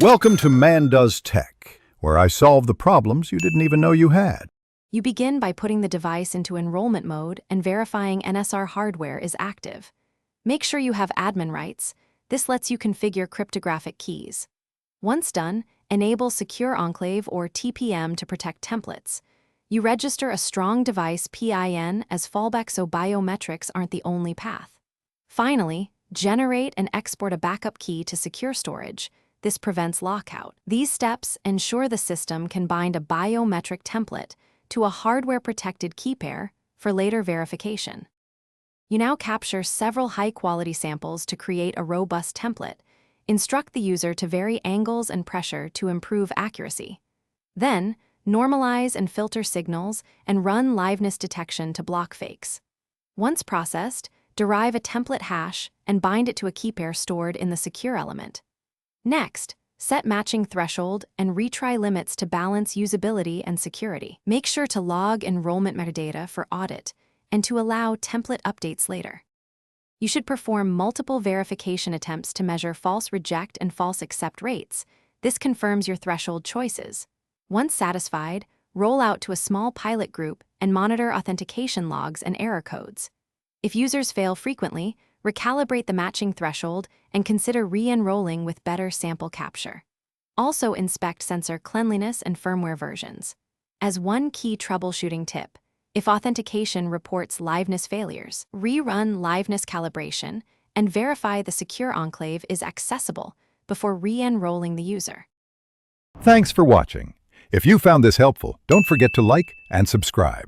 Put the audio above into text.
Welcome to Man Does Tech, where I solve the problems you didn't even know you had. You begin by putting the device into enrollment mode and verifying NSR hardware is active. Make sure you have admin rights. This lets you configure cryptographic keys. Once done, enable Secure Enclave or TPM to protect templates. You register a strong device PIN as fallback so biometrics aren't the only path. Finally, generate and export a backup key to secure storage. This prevents lockout. These steps ensure the system can bind a biometric template to a hardware-protected key pair for later verification. You now capture several high-quality samples to create a robust template. Instruct the user to vary angles and pressure to improve accuracy. Then, normalize and filter signals and run liveness detection to block fakes. Once processed, derive a template hash and bind it to a key pair stored in the secure element. Next, set matching threshold and retry limits to balance usability and security. Make sure to log enrollment metadata for audit and to allow template updates later. You should perform multiple verification attempts to measure false reject and false accept rates. This confirms your threshold choices. Once satisfied, roll out to a small pilot group and monitor authentication logs and error codes. If users fail frequently, recalibrate the matching threshold and consider re-enrolling with better sample capture. Also inspect sensor cleanliness and firmware versions. As one key troubleshooting tip, if authentication reports liveness failures, rerun liveness calibration and verify the secure enclave is accessible before re-enrolling the user. Thanks for watching. If you found this helpful, don't forget to like and subscribe.